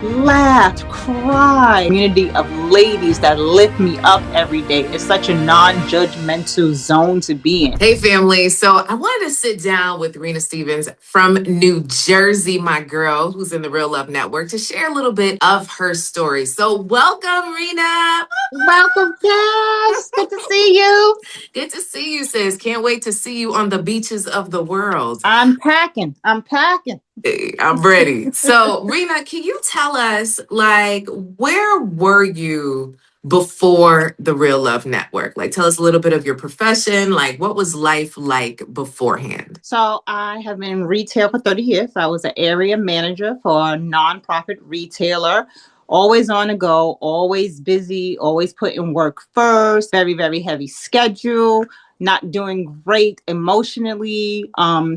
laughed, cried. Community of ladies that lift me up every day. It's such a non-judgmental zone to be in. Hey, family. So I wanted to sit down with Rena Stevens from New Jersey, my girl, who's in the Real Love Network, to share a little bit of her story. So welcome, Rena. Welcome, Cass. Good to see you. Good to see you, sis. Can't wait to see you on the beaches of the world. I'm packing. I'm packing. Hey, I'm ready. So, Rena, can you tell us, like, where were you before the Real Love Network? Like, tell us a little bit of your profession. Like, what was life like beforehand? So I have been in retail for 30 years. I was an area manager for a nonprofit retailer. Always on the go, always busy, always putting work first, very, very heavy schedule, not doing great emotionally,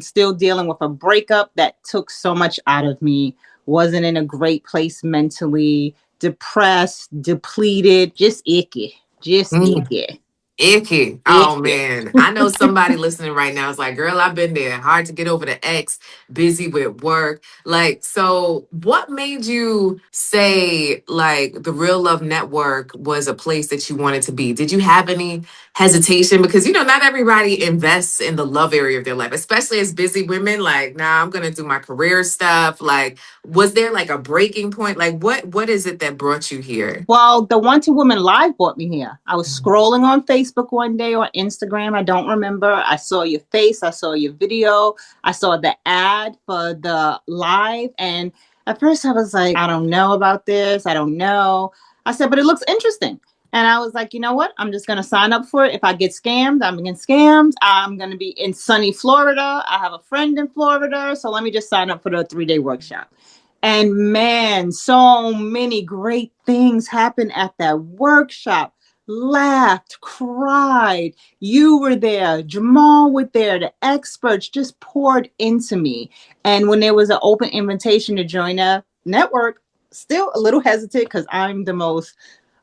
still dealing with a breakup that took so much out of me, wasn't in a great place mentally, depressed, depleted, just icky, just icky, Icky. Oh icky. man. I know somebody listening right now is like, girl, I've been there. Hard to get over the ex, busy with work. Like, so what made you say like the Real Love Network was a place that you wanted to be? Did you have any hesitation? Because not everybody invests in the love area of their life, especially as busy women. Like, nah, I'm gonna do my career stuff. Like, was there like a breaking point? Like what is it that brought you here? Well, the One Two Women Live brought me here. I was scrolling on Facebook one day or Instagram. I don't remember. I saw your face. I saw your video. I saw the ad for the live. And at first I was like, I don't know about this. I don't know. I said, but it looks interesting. And I was like, you know what? I'm just going to sign up for it. If I get scammed, I'm getting scammed. I'm going to be in sunny Florida. I have a friend in Florida. So let me just sign up for the 3-day workshop. And man, so many great things happened at that workshop. Laughed, cried. You were there. Jamal was there. The experts just poured into me. And when there was an open invitation to join a network, still a little hesitant because I'm the most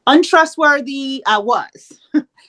untrustworthy I was.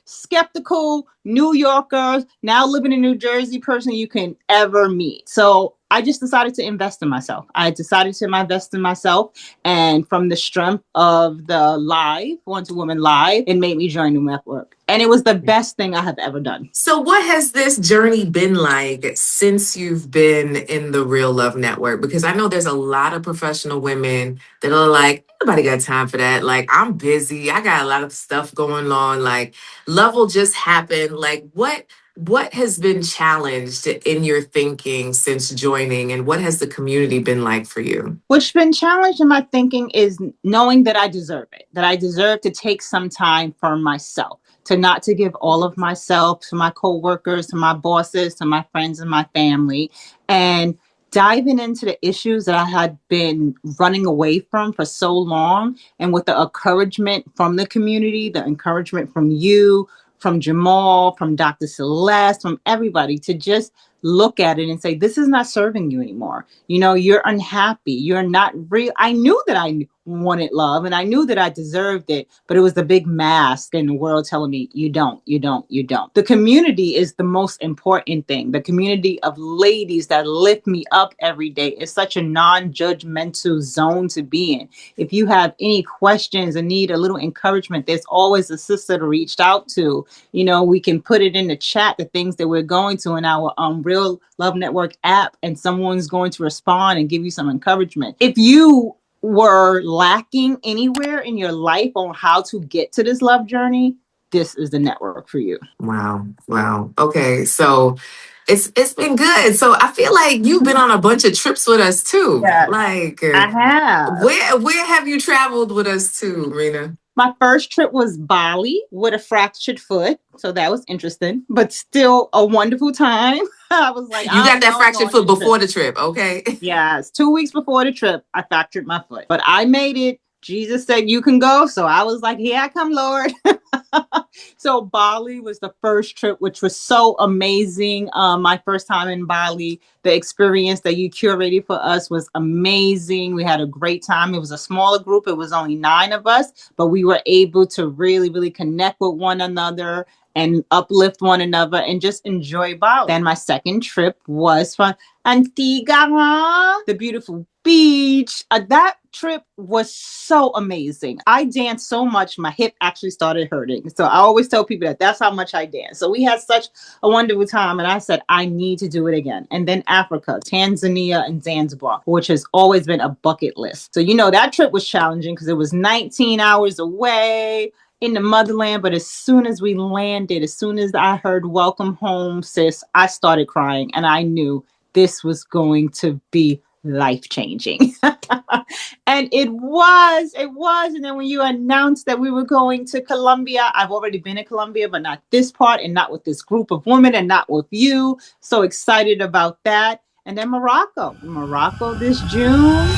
Skeptical New Yorker, now living in New Jersey person you can ever meet. So I just decided to invest in myself. I decided to invest in myself. And from the strength of the live, One Two Women Live, it made me join the network. And it was the best thing I have ever done. So, what has this journey been like since you've been in the Real Love Network? Because I know there's a lot of professional women that are like, nobody got time for that. Like, I'm busy. I got a lot of stuff going on. Like, love will just happen. Like, what has been challenged in your thinking since joining, and what has the community been like for you? What's been challenged in my thinking is knowing that I deserve it, that I deserve to take some time for myself, to not to give all of myself to my coworkers, to my bosses, to my friends and my family, and diving into the issues that I had been running away from for so long. And with the encouragement from the community, the encouragement from you, from Jamal, from Dr. Celeste, from everybody to just look at it and say, this is not serving you anymore. You're unhappy. You're not real. I knew that I wanted love and I knew that I deserved it, but it was the big mask in the world telling me, you don't, you don't, you don't. The community is the most important thing. The community of ladies that lift me up every day is such a non-judgmental zone to be in. If you have any questions and need a little encouragement, there's always a sister to reach out to. We can put it in the chat, the things that we're going to in our Real Love Network app, and someone's going to respond and give you some encouragement. If you were lacking anywhere in your life on how to get to this love journey, this is the network for you. Wow. Wow. Okay. So it's been good. So I feel like you've been on a bunch of trips with us too. Yes, Like I have. where have you traveled with us to, Rena? My first trip was Bali with a fractured foot. So that was interesting, but still a wonderful time. I was like, You I'm got that going fractured on foot this trip. before the trip, okay? Yes, 2 weeks before the trip, I fractured my foot, but I made it. Jesus said, you can go. So I was like, here I come, Lord. So Bali was the first trip, which was so amazing. My first time in Bali, the experience that you curated for us was amazing. We had a great time. It was a smaller group. It was only 9 of us, but we were able to really, really connect with one another and uplift one another and just enjoy Bali. Then my second trip was from Antigua, the beautiful beach. That trip was so amazing. I danced so much, my hip actually started hurting. So I always tell people that that's how much I dance. So we had such a wonderful time. And I said, I need to do it again. And then Africa, Tanzania, and Zanzibar, which has always been a bucket list. So, that trip was challenging because it was 19 hours away in the motherland. But as soon as we landed, as soon as I heard welcome home, sis, I started crying and I knew this was going to be life changing. And it was. And then when you announced that we were going to Colombia, I've already been in Colombia, but not this part and not with this group of women and not with you. So excited about that. And then Morocco this June.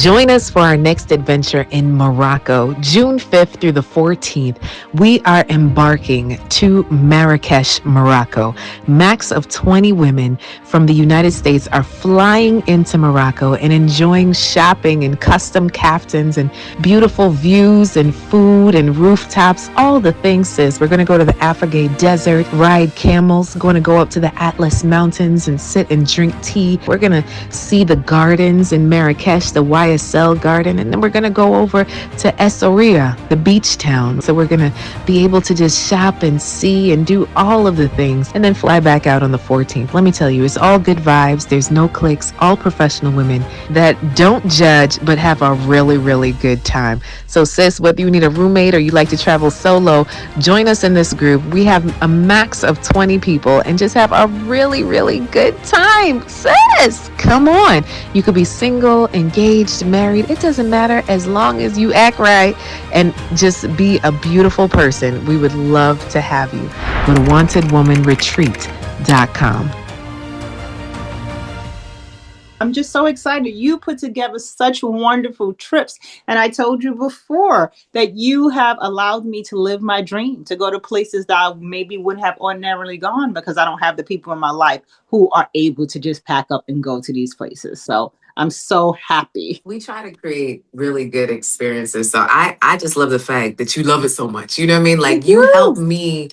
Join us for our next adventure in Morocco, June 5th through the 14th. We are embarking to Marrakesh, Morocco. Max of 20 women from the United States are flying into Morocco and enjoying shopping and custom caftans and beautiful views and food and rooftops, all the things, sis. We're going to go to the Afagay Desert, ride camels, going to go up to the Atlas Mountains and sit and drink tea. We're going to see the gardens in Marrakesh, the YSL garden, and then we're going to go over to Essaouira, the beach town. So we're going to be able to just shop and see and do all of the things and then fly back out on the 14th. Let me tell you, it's all good vibes. There's no cliques, all professional women that don't judge but have a really, really good time. So sis, whether you need a roommate or you like to travel solo, join us in this group. We have a max of 20 people and just have a really, really good time. Sis, come on. You could be single, engaged, married. It doesn't matter as long as you act right and just be a beautiful person. We would love to have you. Go to wantedwomanretreat.com. I'm just so excited. You put together such wonderful trips. And I told you before that you have allowed me to live my dream, to go to places that I maybe wouldn't have ordinarily gone because I don't have the people in my life who are able to just pack up and go to these places. So I'm so happy. We try to create really good experiences. So I just love the fact that you love it so much. You know what I mean? I Like you help do. me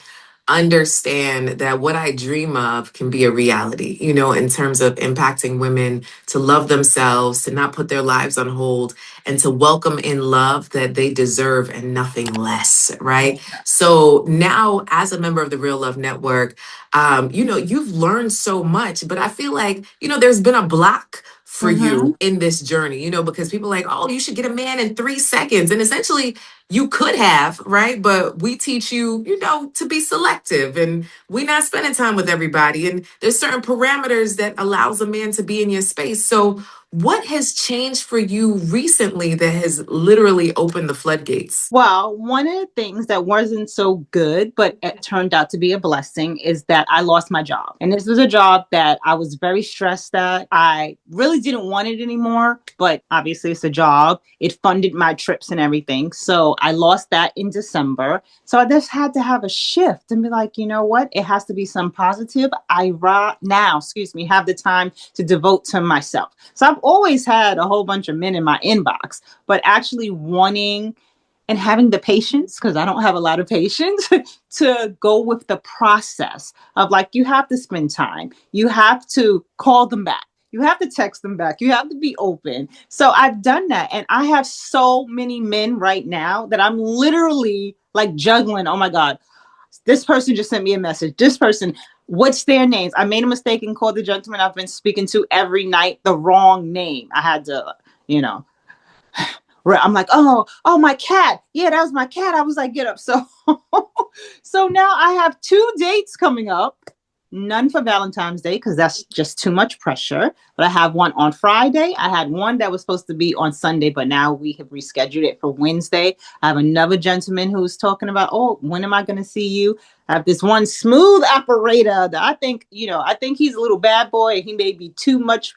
understand that what I dream of can be a reality, in terms of impacting women to love themselves, to not put their lives on hold, and to welcome in love that they deserve and nothing less, right? So now, as a member of the Real Love Network, you've learned so much, but I feel like, there's been a block for Mm-hmm. you in this journey, because people are like, oh, you should get a man in 3 seconds. And essentially, you could have, right? But we teach you, to be selective and we're not spending time with everybody. And there's certain parameters that allows a man to be in your space. So what has changed for you recently that has literally opened the floodgates? Well, one of the things that wasn't so good, but it turned out to be a blessing, is that I lost my job. And this was a job that I was very stressed at. I really didn't want it anymore, but obviously it's a job. It funded my trips and everything. So I lost that in December. So I just had to have a shift and be like, you know what? It has to be some positive. Have the time to devote to myself. So I've always had a whole bunch of men in my inbox, but actually wanting and having the patience, because I don't have a lot of patience, to go with the process of, like, you have to spend time, you have to call them back, you have to text them back, you have to be open. So I've done that, and I have so many men right now that I'm literally like juggling. Oh my God, this person just sent me a message, this person, what's their names? I made a mistake and called the gentleman I've been speaking to every night the wrong name. I had to, you know, I'm like, oh, my cat. Yeah, that was my cat. I was like, get up. So, so now I have 2 dates coming up. None for Valentine's Day because that's just too much pressure. But I have one on Friday. I had one that was supposed to be on Sunday, but now we have rescheduled it for Wednesday. I have another gentleman who's talking about, oh, when am I going to see you? I have this one smooth operator that I think he's a little bad boy. He may be too much.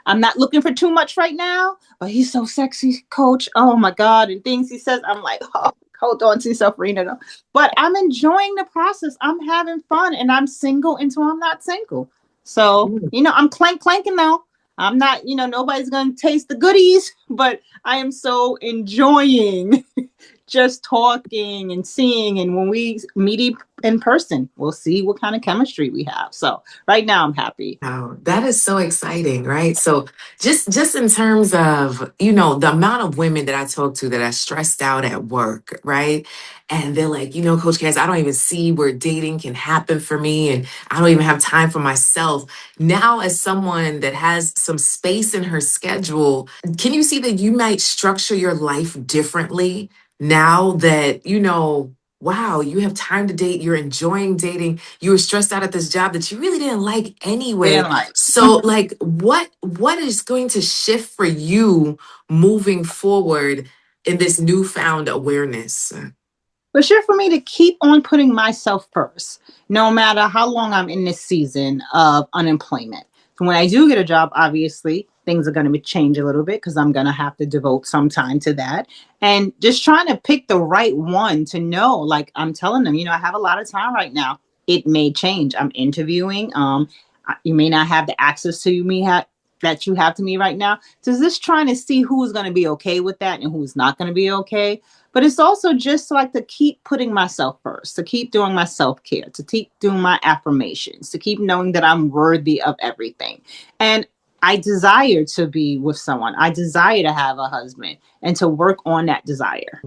I'm not looking for too much right now, but he's so sexy, coach. Oh my God. And things he says, I'm like, oh, hold on to yourself, Rena. But I'm enjoying the process. I'm having fun, and I'm single until I'm not single. So, I'm clanking now. I'm not, nobody's going to taste the goodies, but I am so enjoying just talking and seeing. And when we meet in person, we'll see what kind of chemistry we have. So right now I'm happy. Wow, that is so exciting, right? So just in terms of, the amount of women that I talk to that are stressed out at work, right? And they're like, Coach Cass, I don't even see where dating can happen for me, and I don't even have time for myself. Now, as someone that has some space in her schedule, can you see that you might structure your life differently now that, wow, you have time to date, you're enjoying dating, you were stressed out at this job that you really didn't like anyway. Didn't like. So like what is going to shift for you moving forward in this newfound awareness? But sure for me to keep on putting myself first, no matter how long I'm in this season of unemployment. So when I do get a job, obviously things are going to change a little bit because I'm going to have to devote some time to that. And just trying to pick the right one to know, like I'm telling them, I have a lot of time right now. It may change. I'm interviewing. You may not have the access to me that you have to me right now. So just trying to see who's going to be okay with that and who's not going to be okay. But it's also just like to keep putting myself first, to keep doing my self care, to keep doing my affirmations, to keep knowing that I'm worthy of everything. And I desire to be with someone. I desire to have a husband and to work on that desire.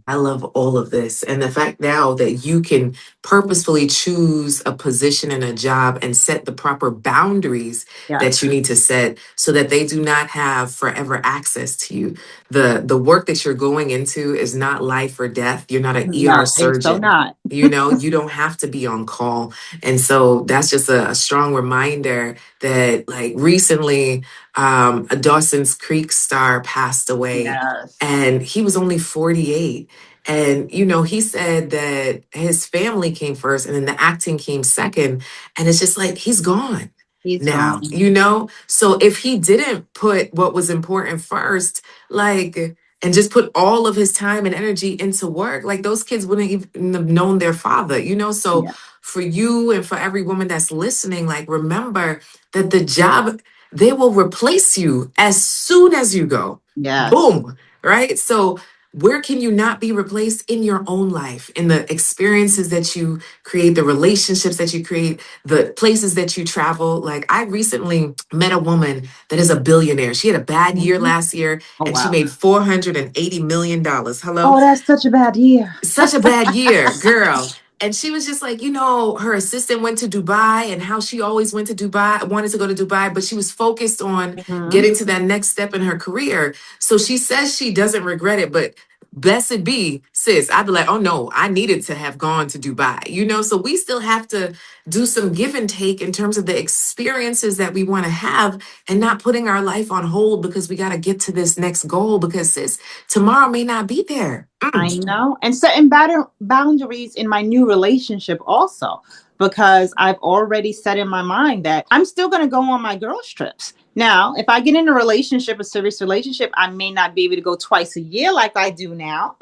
I love all of this. And the fact now that you can purposefully choose a position and a job and set the proper boundaries that Yes. you need to set so that they do not have forever access to you. The work that you're going into is not life or death. You're not an ER No, it's so surgeon. not. You don't have to be on call. And so that's just a strong reminder that like recently a Dawson's Creek star passed away Yes. and he was only 48. And he said that his family came first and then the acting came second, and it's just like he's gone He's now, gone. so if he didn't put what was important first, like, and just put all of his time and energy into work, like those kids wouldn't even have known their father, so Yeah. for you and for every woman that's listening, like, remember that the job, they will replace you as soon as you go. Yes. Boom. Right? So where can you not be replaced? In your own life, in the experiences that you create, the relationships that you create, the places that you travel. Like, I recently met a woman that is a billionaire. She had a bad year Mhm. last year Oh, and she wow. made $480 million. Hello? Oh, that's such a bad year. Such a bad year, girl. And she was just like, her assistant went to Dubai and how she always went to Dubai, wanted to go to Dubai, but she was focused on Mhm. getting to that next step in her career. So she says she doesn't regret it, but blessed be, sis. I'd be like, oh no, I needed to have gone to Dubai, So we still have to do some give and take in terms of the experiences that we want to have and not putting our life on hold because we got to get to this next goal because, sis, tomorrow may not be there. I know. And setting better boundaries in my new relationship also, because I've already set in my mind that I'm still going to go on my girls' trips. Now, if I get in a relationship, a serious relationship, I may not be able to go twice a year like I do now.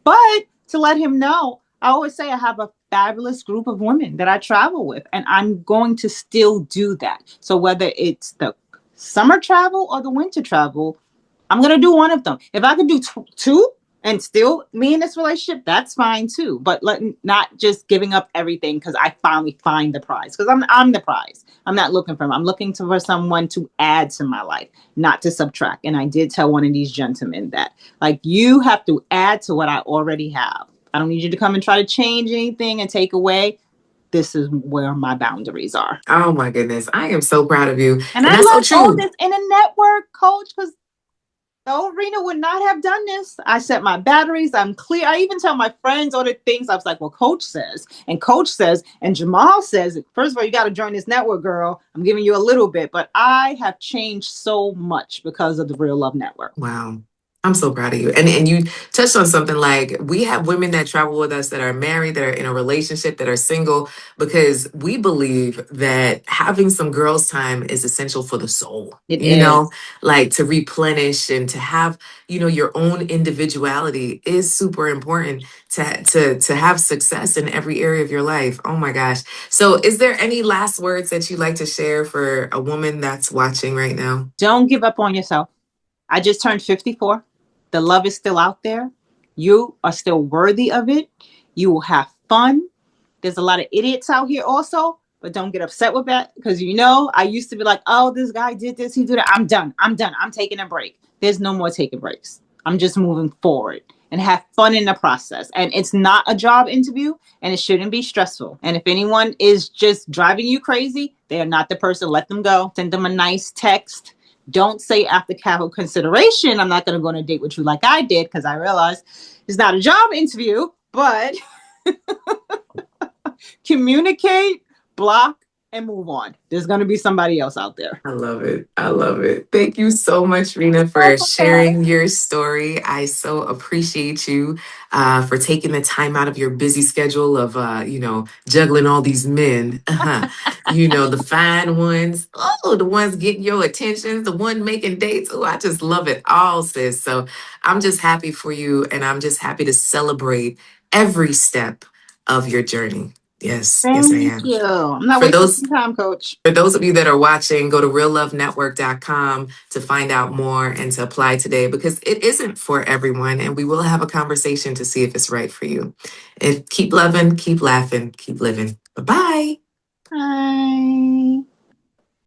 But to let him know, I always say I have a fabulous group of women that I travel with, and I'm going to still do that. So whether it's the summer travel or the winter travel, I'm going to do one of them. If I could do two, and still me in this relationship, that's fine too. But not just giving up everything because I finally find the prize. Because I'm the prize. I'm not looking for him. I'm looking for someone to add to my life, not to subtract. And I did tell one of these gentlemen that, like, you have to add to what I already have. I don't need you to come and try to change anything and take away. This is where my boundaries are. Oh my goodness. I am so proud of you. And And I that's so learned all true. this in a network, coach, because no, Rena would not have done this. I set my batteries. I'm clear. I even tell my friends all the things. I was like, well, coach says, and Jamal says, first of all, you got to join this network, girl. I'm giving you a little bit, but I have changed so much because of the Real Love Network. Wow. I'm so proud of you. And you touched on something like we have women that travel with us that are married, that are in a relationship, that are single, because we believe that having some girls' time is essential for the soul, It is. like to replenish and to have, your own individuality is super important to have success in every area of your life. Oh my gosh. So is there any last words that you'd like to share for a woman that's watching right now? Don't give up on yourself. I just turned 54. The love is still out there. You are still worthy of it. You will have fun. There's a lot of idiots out here also, but don't get upset with that because I used to be like, oh, this guy did this, he did it. I'm done. I'm done. I'm taking a break. There's no more taking breaks. I'm just moving forward and have fun in the process. And it's not a job interview and it shouldn't be stressful. And if anyone is just driving you crazy, they are not the person. Let them go. Send them a nice text. Don't say after careful consideration, I'm not going to go on a date with you like I did because I realized it's not a job interview, but communicate, block, and move on. There's going to be somebody else out there. I love it. I love it. Thank you so much, Rena, for sharing your story. I so appreciate you for taking the time out of your busy schedule of, juggling all these men. The fine ones. Oh, the ones getting your attention, the one making dates. Oh, I just love it all, sis. So I'm just happy for you, and I'm just happy to celebrate every step of your journey. Yes, yes, I Thank am. you. I'm not For wasting those time, coach. for those of you that are watching, go to reallovenetwork.com to find out more and to apply today because it isn't for everyone. And we will have a conversation to see if it's right for you. And keep loving, keep laughing, keep living. Bye bye. Bye.